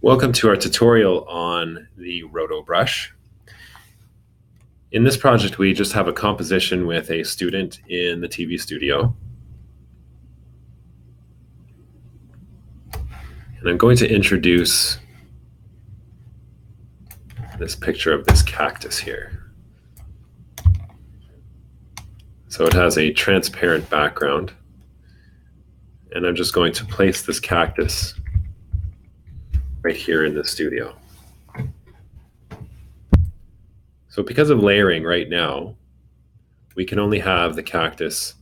Welcome to our tutorial on the Rotobrush. In this project, we just have a composition with a student in the TV studio. And I'm going to introduce this picture of this cactus here. So it has a transparent background. And I'm just going to place this cactus right here in the studio. So because of layering right now, we can only have the cactus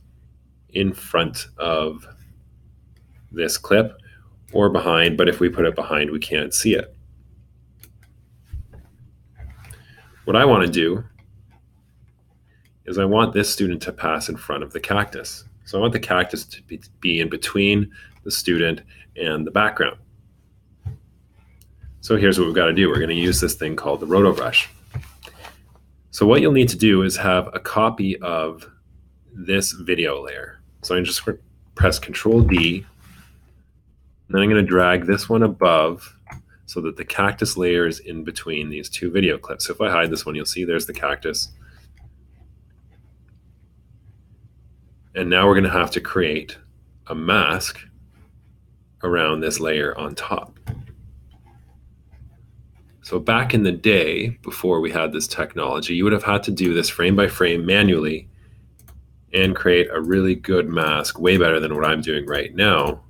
in front of this clip or behind, but if we put it behind, we can't see it. What I want to do is I want this student to pass in front of the cactus. So I want the cactus to be in between the student and the background. So here's what we've got to do. We're going to use this thing called the Rotobrush. So what you'll need to do is have a copy of this video layer. So I'm just going to press Control D, and then I'm going to drag this one above so that the cactus layer is in between these two video clips. So if I hide this one, you'll see there's the cactus. And now we're going to have to create a mask around this layer on top. So back in the day, before we had this technology, you would have had to do this frame by frame manually and create a really good mask, way better than what I'm doing right now.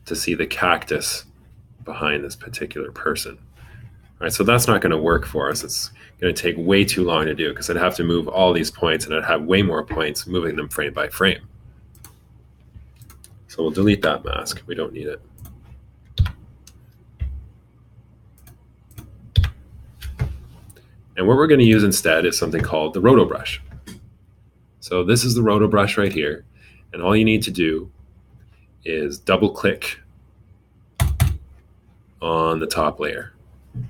To see the cactus behind this particular person. All right, so that's not going to work for us. It's going to take way too long to do because I'd have to move all these points and I'd have way more points moving them frame by frame. So we'll delete that mask. We don't need it. And what we're going to use instead is something called the Rotobrush. So this is the Rotobrush right here. And all you need to do is double click on the top layer. And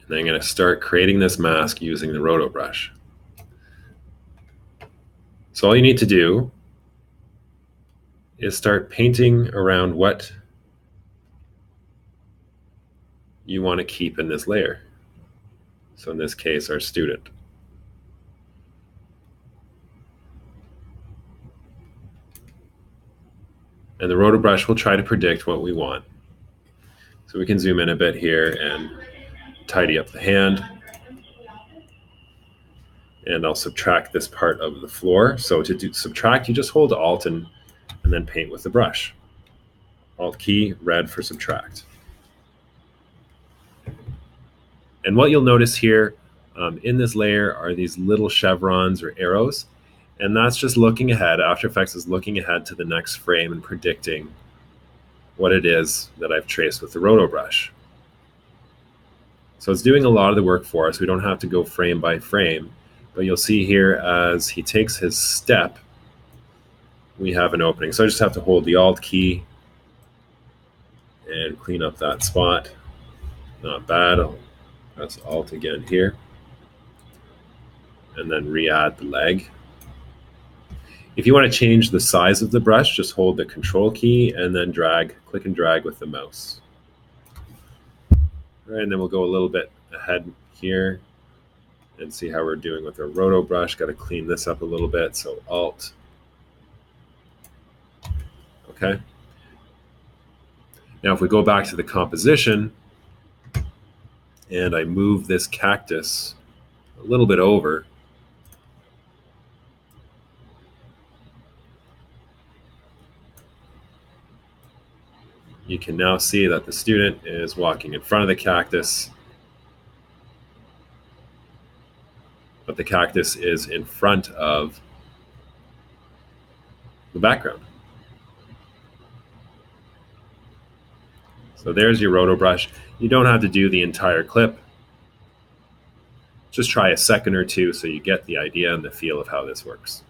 then I'm going to start creating this mask using the Rotobrush. So all you need to do is start painting around what you want to keep in this layer. So in this case, our student. And the Rotobrush will try to predict what we want. So we can zoom in a bit here and tidy up the hand. And I'll subtract this part of the floor. So to subtract, you just hold Alt and then paint with the brush. Alt key, red for subtract. And what you'll notice here in this layer are these little chevrons or arrows. And that's just looking ahead. After Effects is looking ahead to the next frame and predicting what it is that I've traced with the Rotobrush. So it's doing a lot of the work for us. We don't have to go frame by frame. But you'll see here as he takes his step, we have an opening. So I just have to hold the Alt key and clean up that spot. Not bad. I'll press Alt again here. And then re-add the leg. If you want to change the size of the brush, just hold the Control key and then click and drag with the mouse. All right, and then we'll go a little bit ahead here and see how we're doing with our Rotobrush. Got to clean this up a little bit, so Alt. Okay. Now if we go back to the composition and I move this cactus a little bit over, you can now see that the student is walking in front of the cactus, but the cactus is in front of the background. So there's your Rotobrush. You don't have to do the entire clip. Just try a second or two so you get the idea and the feel of how this works.